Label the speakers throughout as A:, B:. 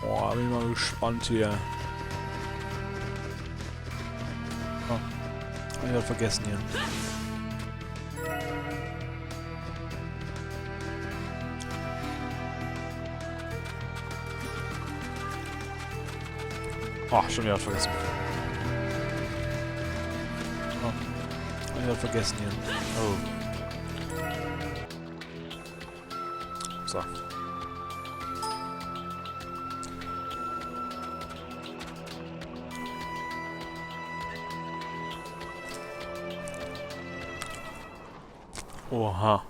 A: Boah, bin mal gespannt hier. Oh, hab ich was vergessen hier. Oh, schon wieder was vergessen. Oh, hab ich was vergessen hier. Oh. So. Oha.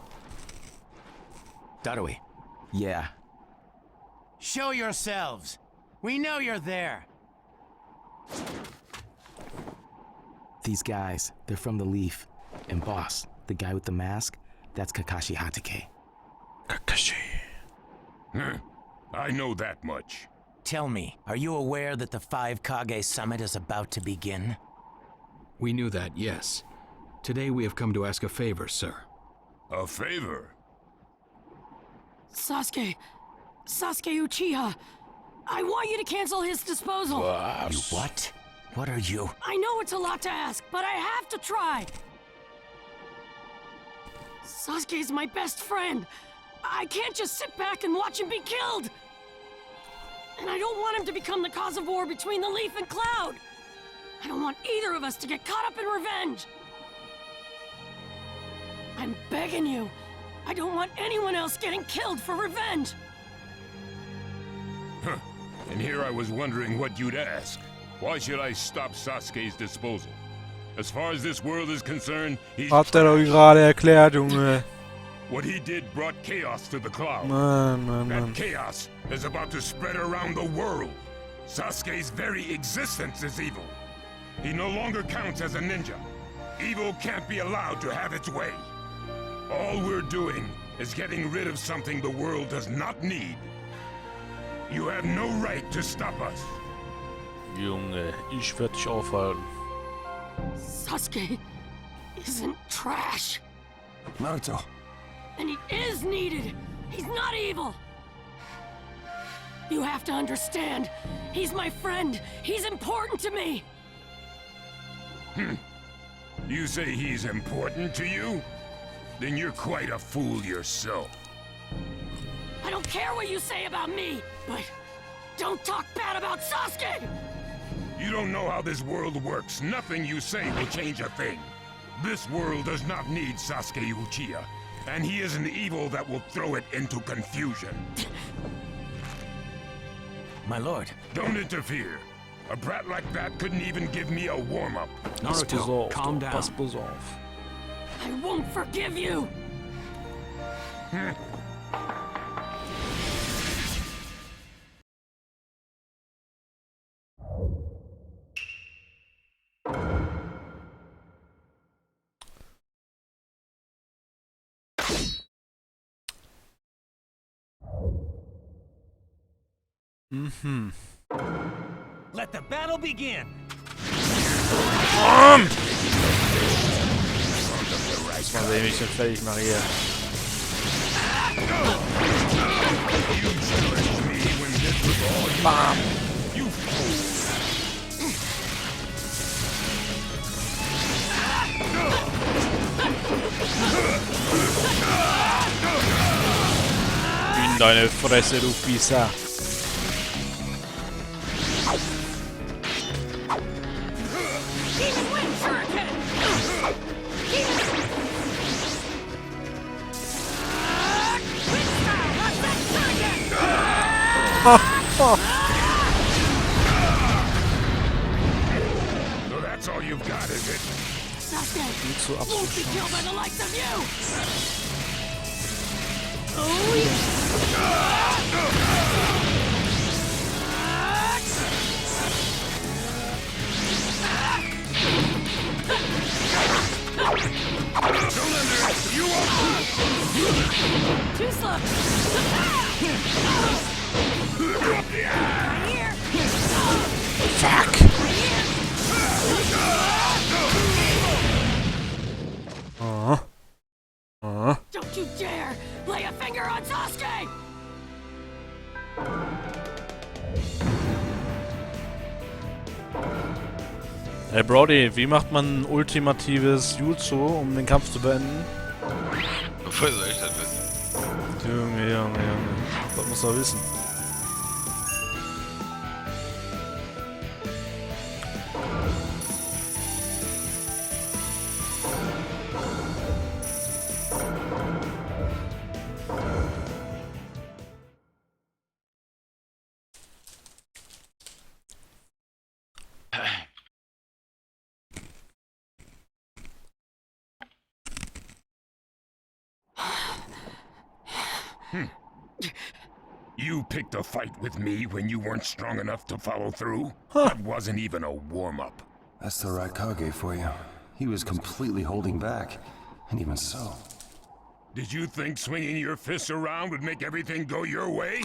B: Darui.
C: Yeah.
B: Show yourselves. We know you're there.
C: These guys, they're from the Leaf. And boss, the guy with the mask, that's Kakashi Hatake.
A: Kakashi.
D: I know that much.
B: Tell me, are you aware that the Five Kage Summit is about to begin?
E: We knew that, yes. Today we have come to ask a favor, sir.
D: A favor?
F: Sasuke Uchiha, I want you to cancel his disposal.
B: You what? What are you?
F: I know it's a lot to ask, but I have to try. Sasuke's my best friend. I can't just sit back and watch him be killed. And I don't want him to become the cause of war between the Leaf and Cloud. I don't want either of us to get caught up in revenge. I'm begging you. I don't want anyone else getting killed for revenge.
D: Huh. And here I was wondering what you'd ask. Why should I stop Sasuke's disposal? As far as this world is concerned, he's
A: Hat er doch gerade erklärt, Junge.
D: what he did brought chaos to the cloud.
A: Mann.
D: That chaos is about to spread around the world. Sasuke's very existence is evil. He no longer counts as a ninja. Evil can't be allowed to have its way. All we're doing is getting rid of something the world does not need. You have no right to stop us.
A: Junge, ich werde dich aufhalten.
F: Sasuke isn't trash.
B: Naruto.
F: And he is needed. He's not evil. You have to understand. He's my friend. He's important to me.
D: You say he's important to you? Then you're quite a fool yourself.
F: I don't care what you say about me, but don't talk bad about Sasuke!
D: You don't know how this world works. Nothing you say will change a thing. This world does not need Sasuke Uchiha, and he is an evil that will throw it into confusion.
B: My lord.
D: Don't interfere. A brat like that couldn't even give me a warm-up.
A: Pass bloß auf,
E: calm
A: du,
E: down.
A: pass bloß auf.
F: I won't forgive you!
B: Let the battle begin.
A: Mal sehen, wie ich den fertig mache hier. Bam! In deine Fresse, du Pisser!
D: So that's all you've got, is it?
F: Sasuke
A: So
F: won't be killed by the likes of you!
D: Don't underestimate you.
F: Too slow! Right here!
A: Fuck!
F: Don't you dare lay a finger on Sasuke!
A: Hey Brody, wie macht man ein ultimatives Jutsu, um den Kampf zu beenden?
G: Woher soll ich das wissen?
A: Junge. Das muss er wissen.
D: You picked a fight with me when you weren't strong enough to follow through? That wasn't even a warm-up.
H: That's the Raikage for you. He was completely holding back. And even so.
D: Did you think swinging your fists around would make everything go your way?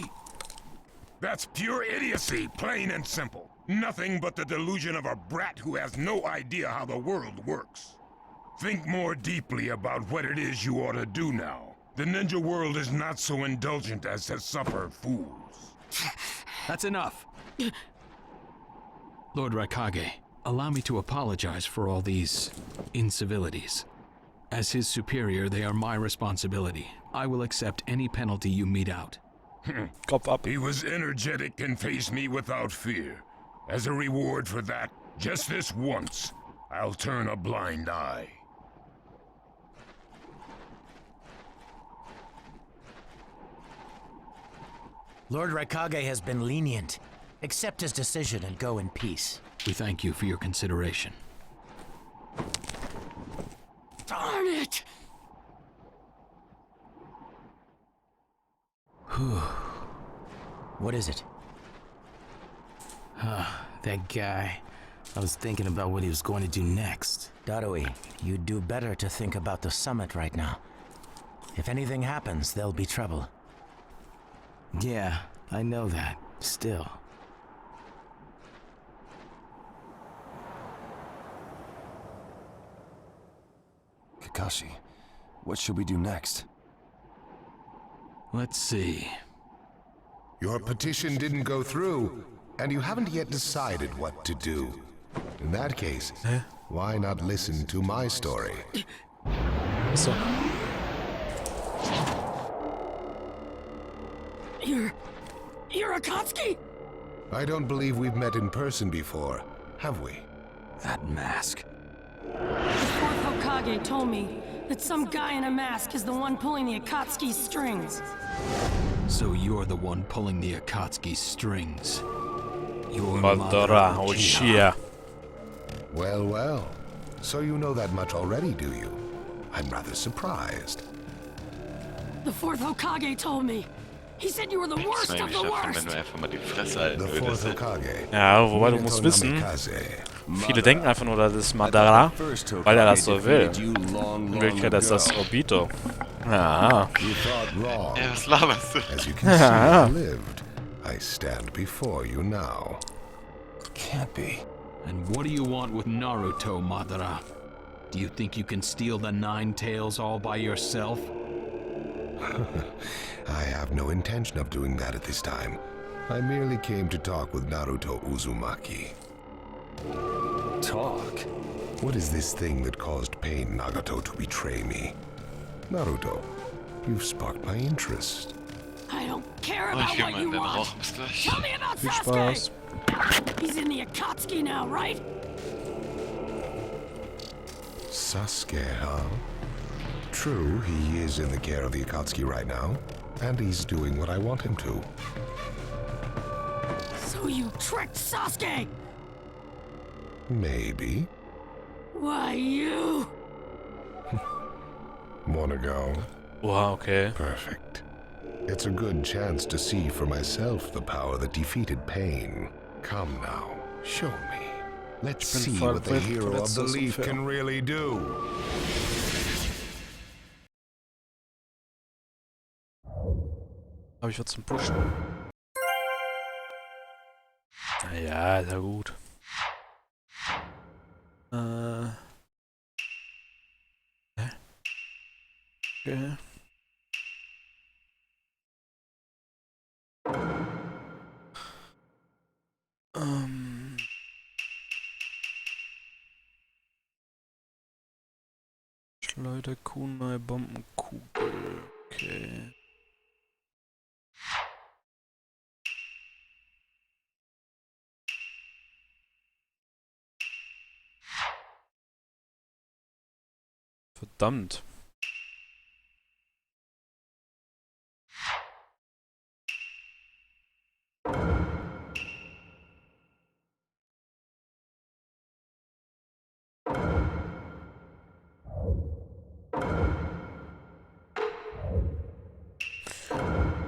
D: That's pure idiocy, plain and simple. Nothing but the delusion of a brat who has no idea how the world works. Think more deeply about what it is you ought to do now. The ninja world is not so indulgent as to suffer fools.
E: That's enough. Lord Raikage, allow me to apologize for all these incivilities. As his superior, they are my responsibility. I will accept any penalty you mete out.
A: Kopf ab.
D: He was energetic and faced me without fear. As a reward for that, just this once, I'll turn a blind eye.
B: Lord Raikage has been lenient. Accept his decision and go in peace.
E: We thank you for your consideration.
F: Darn it!
B: What is it?
C: That guy. I was thinking about what he was going to do next.
B: Darui, you'd do better to think about the summit right now. If anything happens, there'll be trouble.
C: Yeah, I know that. Still.
H: Kakashi, what should we do next?
E: Let's see.
I: Your petition didn't go through, and you haven't yet decided what to do. In that case, why not listen to my story?
A: So.
F: You're Akatsuki?
I: I don't believe we've met in person before, have we?
C: That mask.
F: The fourth Hokage told me that some guy in a mask is the one pulling the Akatsuki's strings.
E: So you're the one pulling the Akatsuki's strings. Your
A: Madara,
E: mother,
A: oh shit.
I: Well, well. So you know that much already, do you? I'm rather surprised.
F: The fourth Hokage told me. He said you were the
G: Das
F: worst
G: wäre
F: of
G: nämlich
F: the
G: davon, wenn
F: worst.
G: du einfach mal die Fresse halten
I: The fourth
G: würdest.
I: Hokage.
A: Ja, wobei du musst wissen, viele denken einfach nur, das ist Madara, weil er das so will. In Wirklichkeit ist das Obito. Ja.
I: You thought wrong.
G: Ja, was laberst du?
I: As you can see, I lived. I stand before you now.
H: Can't be.
E: And what do you want with Naruto, Madara? Do you think you can steal the Nine Tails all by yourself?
I: I have no intention of doing that at this time. I merely came to talk with Naruto Uzumaki.
H: Talk?
I: What is this thing that caused Pain Nagato to betray me? Naruto, you've sparked my interest.
F: I don't care
G: Oh,
F: about
G: ich geh
F: what
G: mal
F: you
G: in den
F: want.
G: Rauch. Bis gleich.
F: Tell me about
A: Viel
F: Sasuke.
A: Spaß.
F: He's in the Akatsuki now, right?
I: Sasuke, huh? True, he is in the care of the Akatsuki right now, and he's doing what I want him to.
F: So you tricked Sasuke?
I: Maybe.
F: Why, you?
I: Wanna go?
A: Wow, okay.
I: Perfect. It's a good chance to see for myself the power that defeated Pain. Come now, show me. Let's
A: bin
I: see
A: voll
I: what the
A: wild,
I: hero of
A: verletzt,
I: the
A: das ist
I: Leaf
A: unfair.
I: can really do.
A: Habe ich was zum Pushen? Ja, ist ja gut. Hä? Okay. Neue Kuh, neue Bombenkugel. Okay. Verdammt.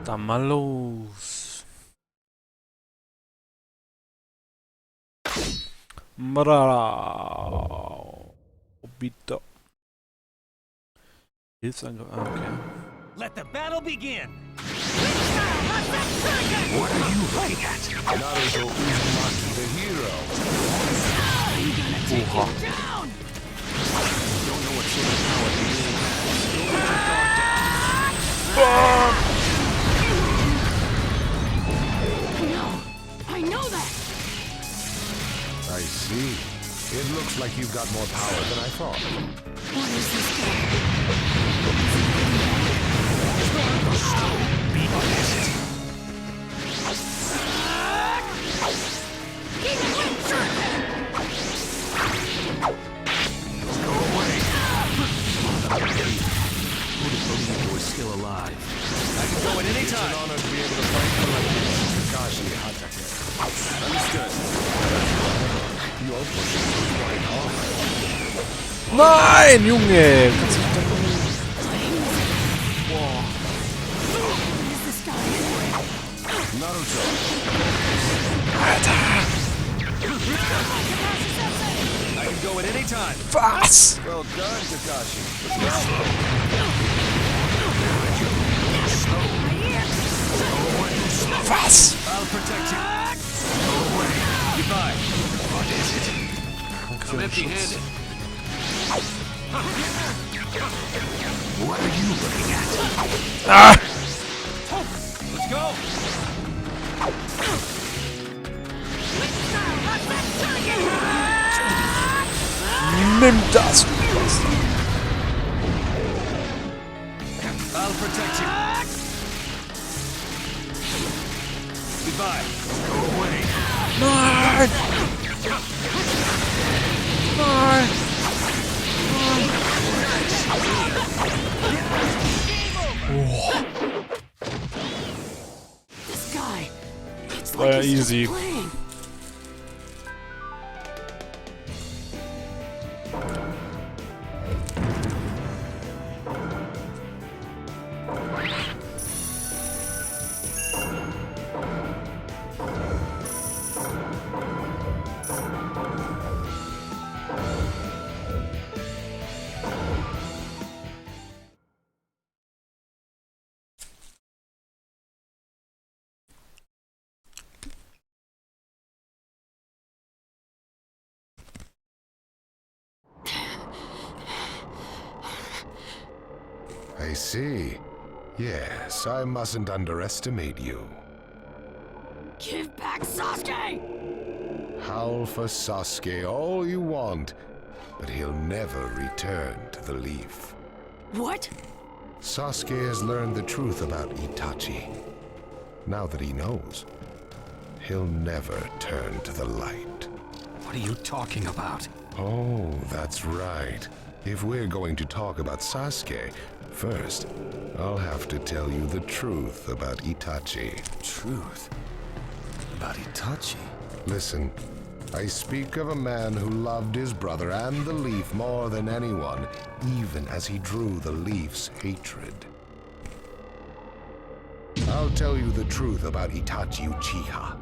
A: Dann mal los. Obito. Hilfsangriff. Ah, okay.
B: Let the battle begin!
I: What are you looking at? Naruto Uzumaki, the hero.
A: Oha.
E: Don't know what sort of power he really has. Don't let your guard down.
F: No, I know that.
I: I see. It looks like you've got more power than I thought.
F: What is this guy?
E: Go away. Who'd have believed you were still alive?
B: I can go at any
I: It's an
B: time.
I: honor to be able to fight you like this, Kakashi Hatake.
B: Understood.
I: You're pushing me quite hard.
A: Nein, Junge! Kannst du
F: What is this guy?
I: Naruto,
B: I can go at any time.
A: Was?
B: Well done, Kakashi.
A: Was?
B: I'll protect you. Goodbye.
E: What is it? I'm empty-handed.
I: what are you looking at?
A: Ah!
B: Let's go.
A: Nimm das!
B: I'll protect you. Goodbye.
I: Go away.
A: Nein! Nein!
F: This guy. It's
A: War ja
F: like he's just
A: easy.
F: playing.
I: I see. Yes, I mustn't underestimate you.
F: Give back Sasuke!
I: Howl for Sasuke all you want, but he'll never return to the leaf.
F: What?
I: Sasuke has learned the truth about Itachi. Now that he knows, he'll never turn to the light.
E: What are you talking about?
I: Oh, that's right. If we're going to talk about Sasuke, first, I'll have to tell you the truth about Itachi.
H: Truth about Itachi.
I: Listen, I speak of a man who loved his brother and the leaf more than anyone, even as he drew the leaf's hatred. I'll tell you the truth about Itachi Uchiha.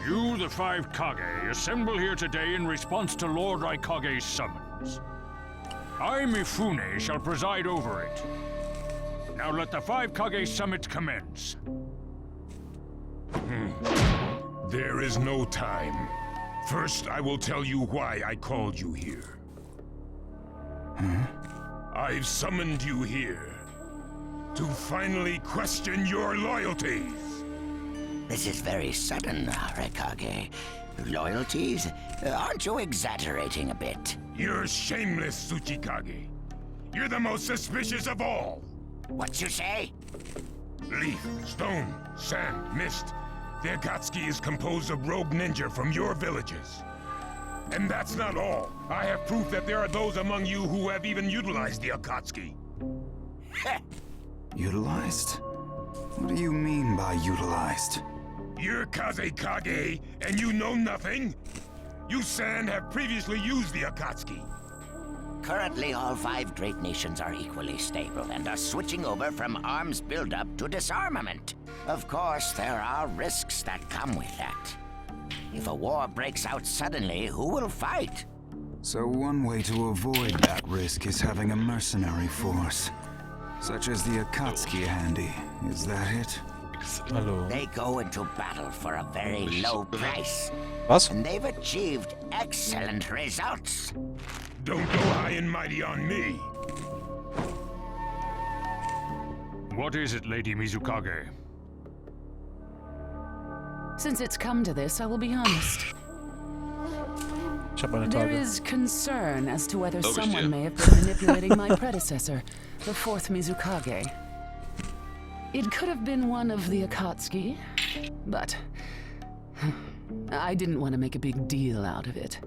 J: You, the five Kage, assemble here today in response to Lord Raikage's summons. I, Mifune, shall preside over it. Now let the five Kage summit commence.
D: There is no time. First, I will tell you why I called you here. I've summoned you here to finally question your loyalties.
K: This is very sudden, Arakage. Loyalties? Aren't you exaggerating a bit?
D: You're shameless, Tsuchikage. You're the most suspicious of all.
K: What you say?
D: Leaf, stone, sand, mist. The Akatsuki is composed of rogue ninja from your villages. And that's not all. I have proof that there are those among you who have even utilized the Akatsuki.
L: Utilized? What do you mean by utilized?
D: You're Kazekage, and you know nothing? You Sand have previously used the Akatsuki.
K: Currently, all 5 great nations are equally stable and are switching over from arms buildup to disarmament. Of course, there are risks that come with that. If a war breaks out suddenly, who will fight?
L: So one way to avoid that risk is having a mercenary force. Such as the Akatsuki handy. Is that it?
A: Hallo.
K: They go into battle for a very low price.
A: Was?
K: And they've achieved excellent results.
D: Don't go high and mighty on me.
J: What is it, Lady Mizukage?
M: Since it's come to this, I will be honest.
A: Ich hab meine
M: There
A: Tage.
M: is concern as to whether
G: Oh,
M: someone
G: yeah.
M: may have been manipulating my predecessor, the 4th Mizukage. It could have been one of the Akatsuki, but I didn't want to make a big deal out of it.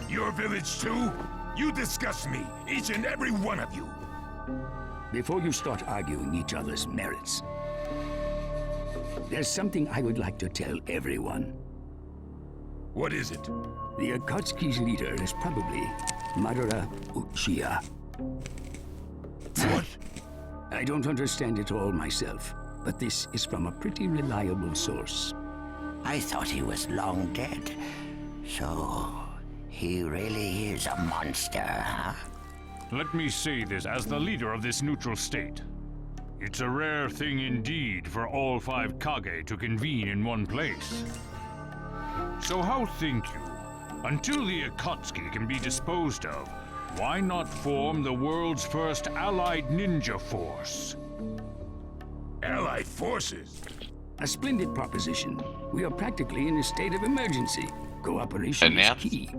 D: Your village too? You disgust me, each and every one of you.
N: Before you start arguing each other's merits, there's something I would like to tell everyone.
D: What is it?
N: The Akatsuki's leader is probably Madara Uchiha.
D: What?
N: I don't understand it all myself, but this is from a pretty reliable source.
K: I thought he was long dead. So, he really is a monster, huh?
J: Let me say this as the leader of this neutral state. It's a rare thing indeed for all 5 Kage to convene in one place. So how think you? Until the Akatsuki can be disposed of, why not form the world's first allied ninja force?
D: Allied forces?
N: A splendid proposition. We are practically in a state of emergency. Cooperation is key.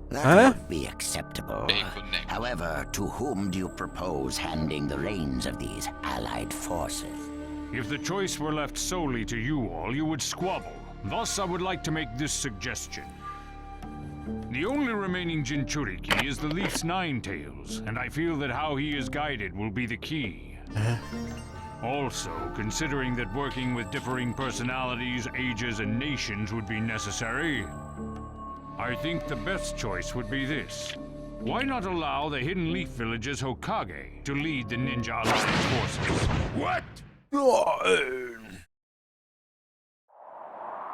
K: That would be acceptable. However, to whom do you propose handing the reins of these allied forces?
J: If the choice were left solely to you all, you would squabble. Thus, I would like to make this suggestion. The only remaining Jinchuriki is the Leaf's 9 Tails, and I feel that how he is guided will be the key. Also, considering that working with differing personalities, ages, and nations would be necessary, I think the best choice would be this. Why not allow the Hidden Leaf Village's Hokage to lead the Ninja Alliance forces?
D: What?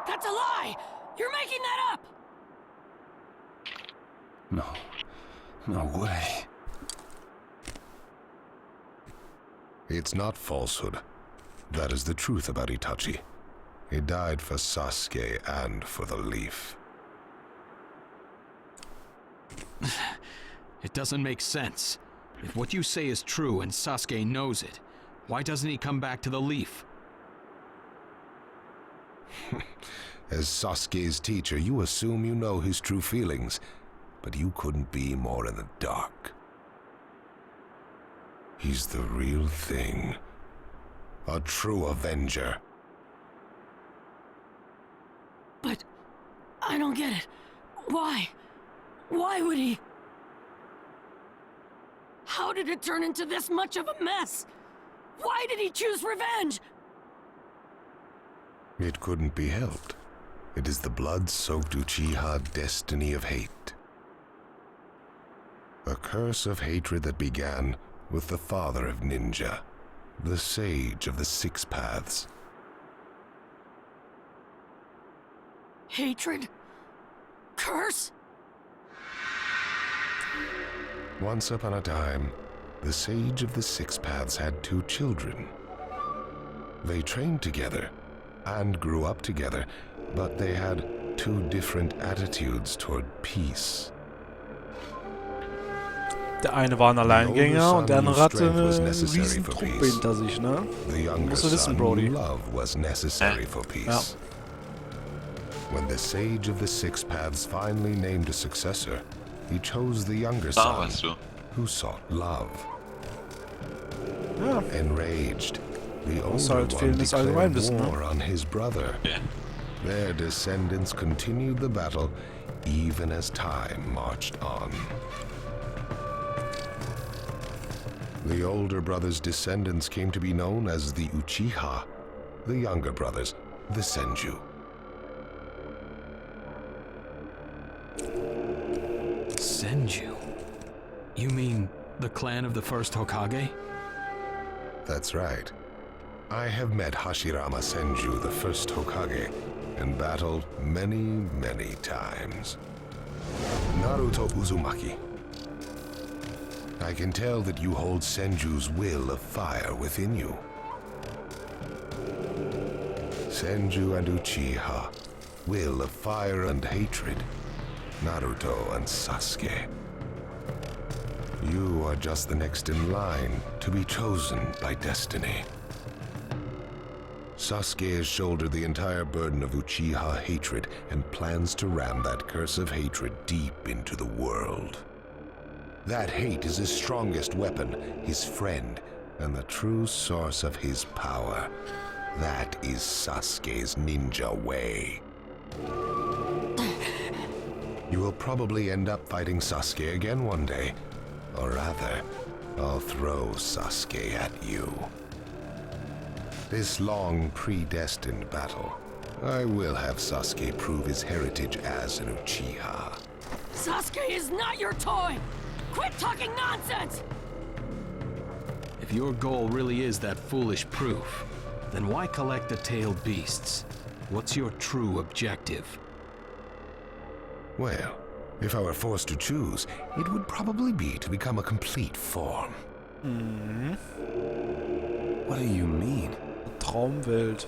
F: That's a lie! You're making that up!
H: No. No way.
I: It's not falsehood. That is the truth about Itachi. He died for Sasuke and for the Leaf.
E: It doesn't make sense. If what you say is true and Sasuke knows it, why doesn't he come back to the Leaf?
I: As Sasuke's teacher, you assume you know his true feelings, but you couldn't be more in the dark. He's the real thing. A true Avenger.
F: But I don't get it. Why? Why would he? How did it turn into this much of a mess? Why did he choose revenge?
I: It couldn't be helped. It is the blood-soaked Uchiha destiny of hate. A curse of hatred that began with the father of ninja, the sage of the 6 paths.
F: Hatred? Curse?
I: Once upon a time, the sage of the 6 paths had 2 children. They trained together, and grew up together, but they had two different attitudes toward peace.
A: Der eine war ein Alleingänger und der andere hatte eine riesen Truppe hinter sich, ne? Musst du wissen, Brody.
I: Love was necessary for peace. When the Sage of the Six Paths finally named a successor, he chose the younger son, who sought love.
A: Ja.
I: Enraged, the older
A: halt
I: one
A: fehlendes
I: declared
A: Allgemeinwissen,
I: war on his brother. Their descendants continued the battle even as time marched on. The older brother's descendants came to be known as the Uchiha, the younger brothers, the Senju.
E: Senju? You mean the clan of the first Hokage?
I: That's right. I have met Hashirama Senju, the first Hokage, and battled many, many times. Naruto Uzumaki. I can tell that you hold Senju's will of fire within you. Senju and Uchiha, will of fire and hatred. Naruto and Sasuke. You are just the next in line to be chosen by destiny. Sasuke has shouldered the entire burden of Uchiha hatred and plans to ram that curse of hatred deep into the world. That hate is his strongest weapon, his friend, and the true source of his power. That is Sasuke's ninja way. You will probably end up fighting Sasuke again one day. Or rather, I'll throw Sasuke at you. This long, predestined battle, I will have Sasuke prove his heritage as an Uchiha.
F: Sasuke is not your toy! Quit talking nonsense!
E: If your goal really is that foolish proof, then why collect the tailed beasts? What's your true objective?
I: Well, if I were forced to choose, it would probably be to become a complete form.
H: What do you mean?
A: Traumwelt.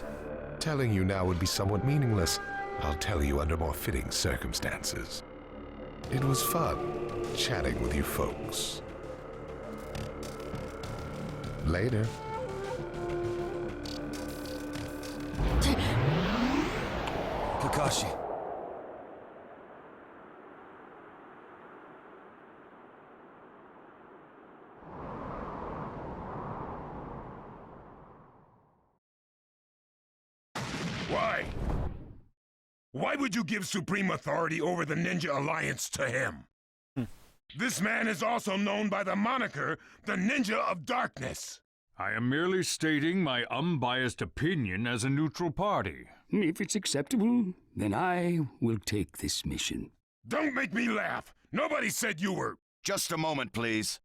I: Telling you now would be somewhat meaningless. I'll tell you under more fitting circumstances. It was fun chatting with you folks. Later.
H: Kakashi.
D: Why? Why would you give supreme authority over the Ninja Alliance to him? This man is also known by the moniker, the Ninja of Darkness.
J: I am merely stating my unbiased opinion as a neutral party.
N: If it's acceptable, then I will take this mission.
D: Don't make me laugh. Nobody said you were...
O: Just a moment, please.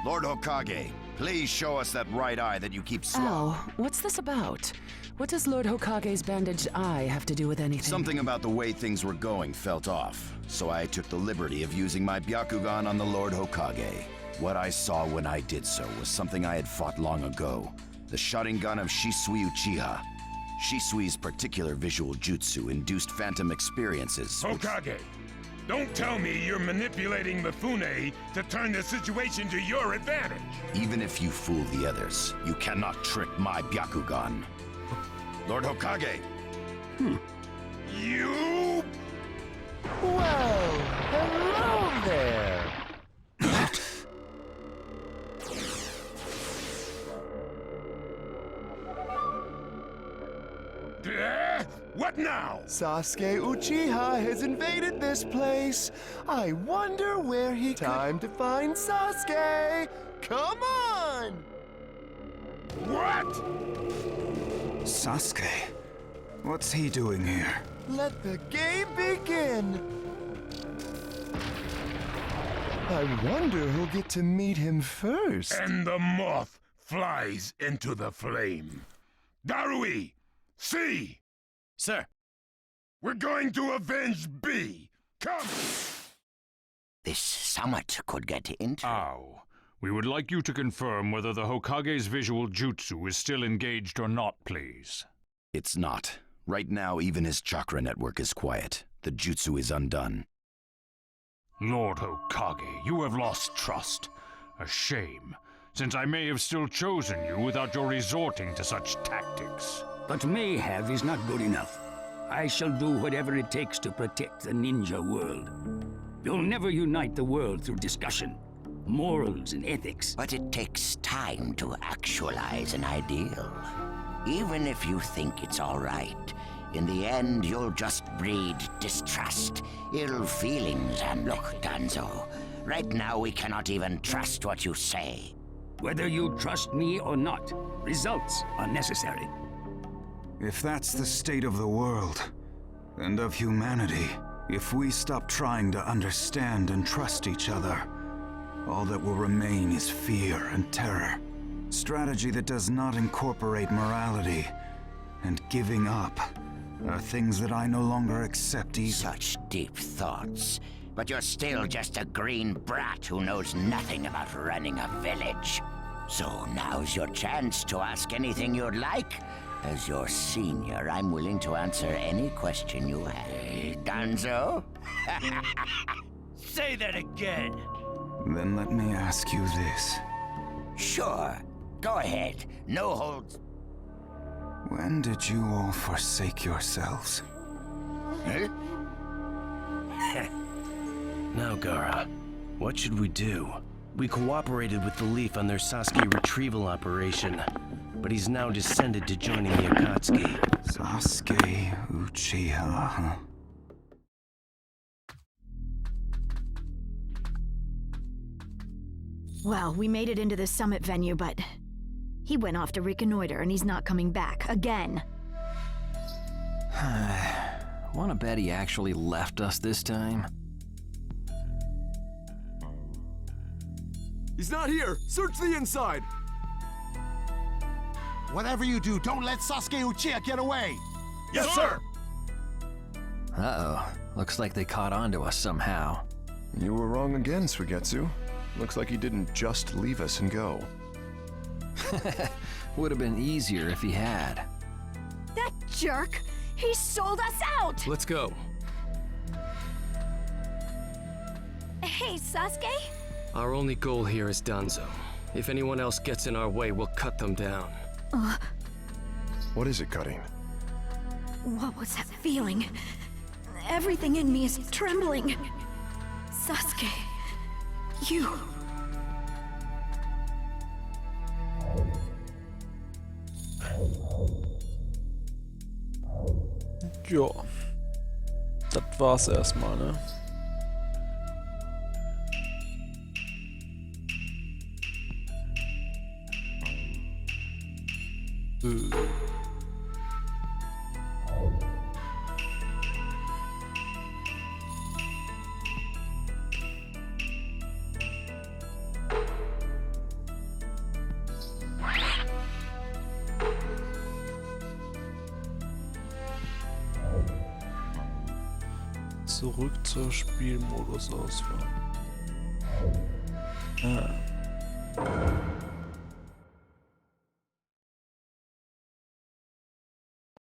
O: Lord Hokage, please show us that right eye that you keep
M: Ow, what's this about? What does Lord Hokage's bandaged eye have to do with anything?
O: Something about the way things were going felt off, so I took the liberty of using my Byakugan on the Lord Hokage. What I saw when I did so was something I had fought long ago. The Sharingan of Shisui Uchiha. Shisui's particular visual jutsu induced phantom experiences.
D: Hokage, don't tell me you're manipulating Mifune to turn the situation to your advantage.
O: Even if you fool the others, you cannot trick my Byakugan. Lord Hokage!
D: You...
P: Well, hello there!
D: What now?
P: Sasuke Uchiha has invaded this place. I wonder where he Time to find Sasuke! Come on!
D: What?
L: Sasuke? What's he doing here?
P: Let the game begin! I wonder who'll get to meet him first.
D: And the moth flies into the flame. Darui! See!
O: Sir!
D: We're going to avenge B! Come!
K: This summit could get into...
J: Ow. We would like you to confirm whether the Hokage's visual jutsu is still engaged or not, please.
O: It's not. Right now, even his chakra network is quiet. The jutsu is undone.
J: Lord Hokage, you have lost trust. A shame, since I may have still chosen you without your resorting to such tactics.
N: But may have is not good enough. I shall do whatever it takes to protect the ninja world. You'll never unite the world through discussion, morals and ethics.
K: But it takes time to actualize an ideal. Even if you think it's all right, in the end you'll just breed distrust, ill feelings, and look, Danzo, right now we cannot even trust what you say.
N: Whether you trust me or not, results are necessary.
L: If that's the state of the world, and of humanity, if we stop trying to understand and trust each other, all that will remain is fear and terror. Strategy that does not incorporate morality and giving up are things that I no longer accept either.
K: Such deep thoughts. But you're still just a green brat who knows nothing about running a village. So now's your chance to ask anything you'd like. As your senior, I'm willing to answer any question you have. Danzo?
Q: Say that again.
L: Then let me ask you this.
K: Sure. Go ahead. No holds.
L: When did you all forsake yourselves?
K: Huh?
Q: Now, Gaara, what should we do? We cooperated with the Leaf on their Sasuke retrieval operation, but he's now descended to joining the Akatsuki.
L: Sasuke Uchiha, huh?
R: Well, we made it into the summit venue, but he went off to reconnoiter and he's not coming back again.
S: Wanna bet he actually left us this time?
P: He's not here! Search the inside!
T: Whatever you do, don't let Sasuke Uchiha get away!
P: Yes, sir!
S: Uh-oh. Looks like they caught on to us somehow.
H: You were wrong again, Suigetsu. Looks like he didn't just leave us and go.
S: Would have been easier if he had.
R: That jerk! He sold us out!
Q: Let's go.
R: Hey, Sasuke?
Q: Our only goal here is Danzo. If anyone else gets in our way, we'll cut them down.
H: What is it, Cutting?
R: What was that feeling? Everything in me is trembling. Sasuke, you...
A: Ja. Das war's erstmal, ne? Zurück zur Spielmodusauswahl. Ah.